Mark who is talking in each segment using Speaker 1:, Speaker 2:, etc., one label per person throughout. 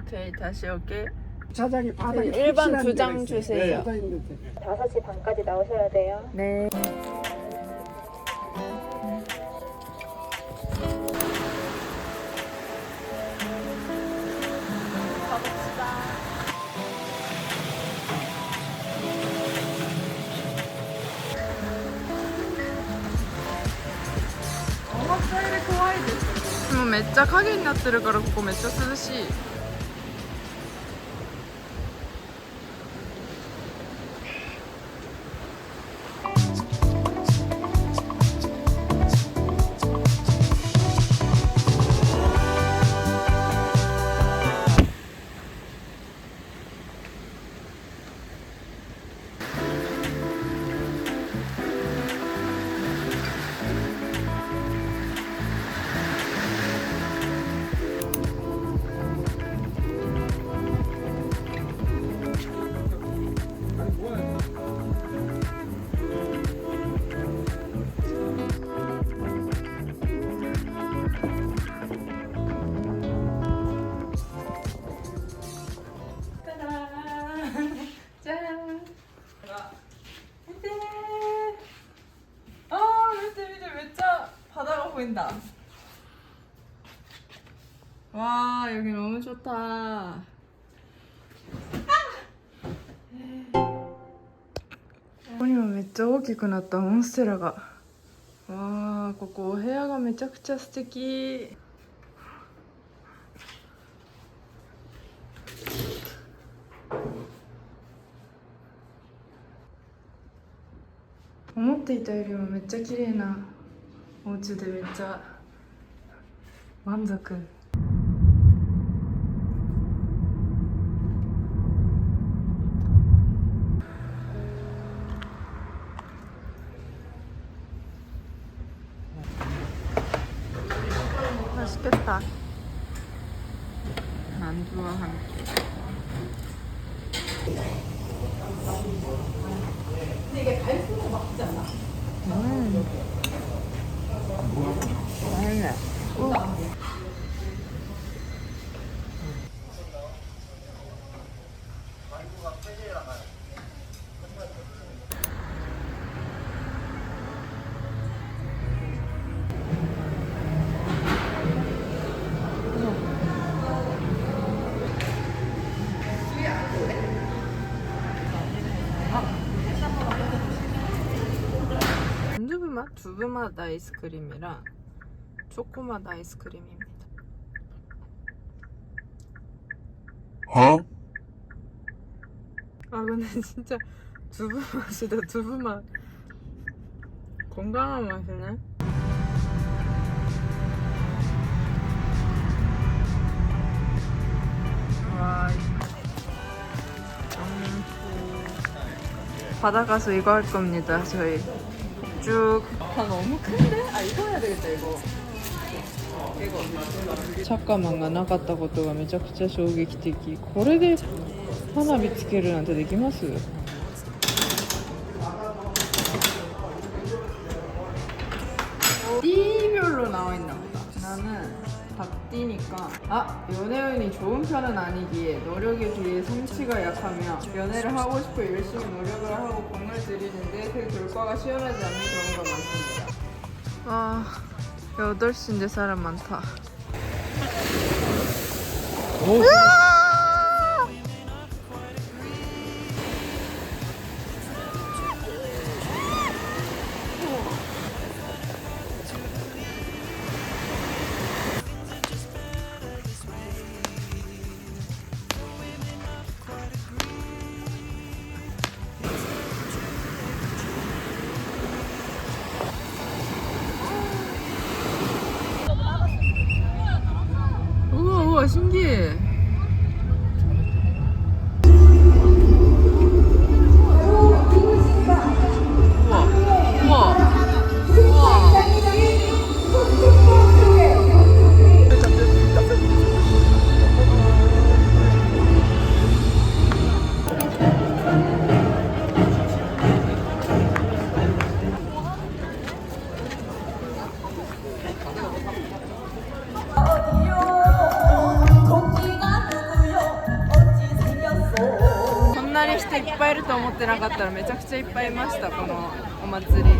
Speaker 1: 오케이, 다시 올게.
Speaker 2: 자장이 바닥에
Speaker 1: 일반
Speaker 2: 푹신한
Speaker 1: 2장
Speaker 2: 데가 있어요.
Speaker 1: 주세요.
Speaker 2: 네, 있는데.
Speaker 3: 5시 반까지 나오셔야 돼요.
Speaker 1: 네.もうめっちゃ影になってるからここめっちゃ涼しい。짠! 밑에! 밑에 진짜 바다가 보인다. 와, 여기 너무 좋다. 이거 めっちゃ大きくなったモンステラが。わあ、ここお部屋がめちゃくちゃ素敵。思っていたよりもめっちゃ綺麗なお家でめっちゃ満足。맛있겠다. 만두와 함께. 근데 이게 갈수록 막잖아. 맛있네. 만두맛, 두부맛 아이스크림이랑 초코맛 아이스크림입니다.
Speaker 2: 어?
Speaker 1: 아 근데 진짜 두부맛이다. 두부맛. 건강한 맛이네. 와, 바다 가서 이거 할 겁니다. 저희 쭉. 아 너무 큰데? 아 이거 해야 되겠다 이거. 잠깐만がなかったことがめちゃくちゃ衝撃的。これで花火つけるなんてできます？ D별로 나와 있나 보다. 나는 닭띠니까. 아, 연애운이 좋은 편은 아니기에 노력에 비해 성취가 약하며 연애를 하고 싶어 열심히 노력을 하고 공을 들이는데 그 결과가 시원하지 않는 경우가 많습니다. 와, 8시인데 사람 많다. 우와 신기해.
Speaker 3: 어디요? 공기가
Speaker 1: いっぱいいると思ってなかったらめちゃくちゃいっぱいいました、このお祭り。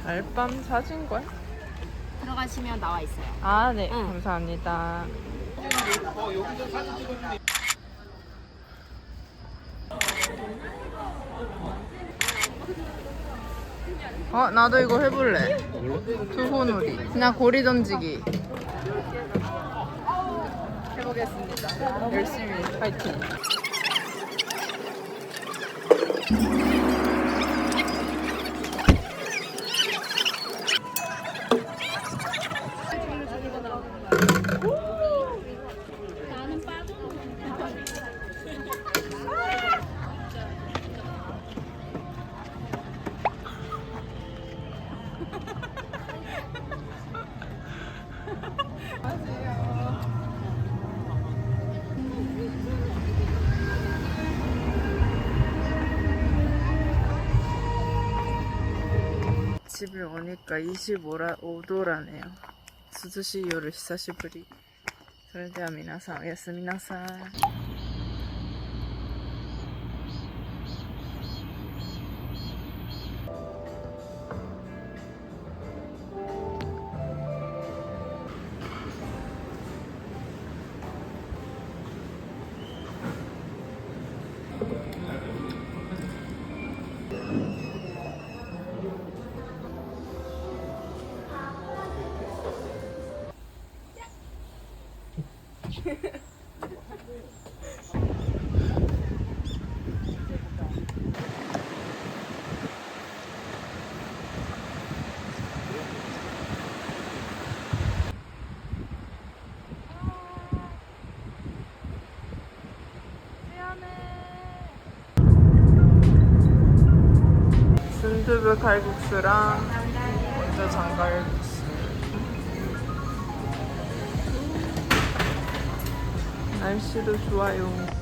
Speaker 1: 알밤 사진관?
Speaker 4: 들어가시면 나와 있어요.
Speaker 1: 아, 네.
Speaker 4: 응.
Speaker 1: 감사합니다. 나도 이거 해볼래. 투호놀이. 그냥 고리 던지기. 해보겠습니다. 열심히 파이팅. 집에 오니까 25도라네요. 涼しい夜久しぶり。それでは皆さんおやすみなさい。순두부 칼국수랑 먼저 장갈국수. 날씨도 좋아요.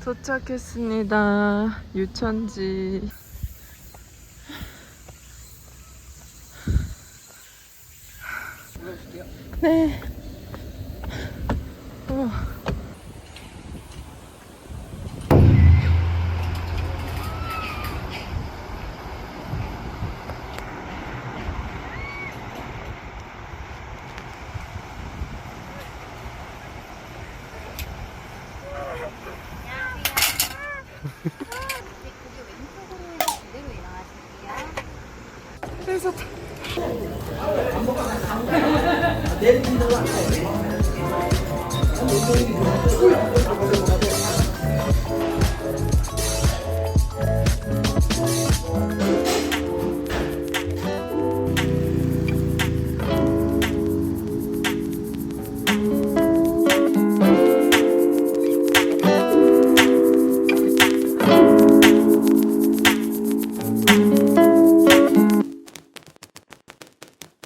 Speaker 1: 도착했습니다. 유천지. 네. 그래서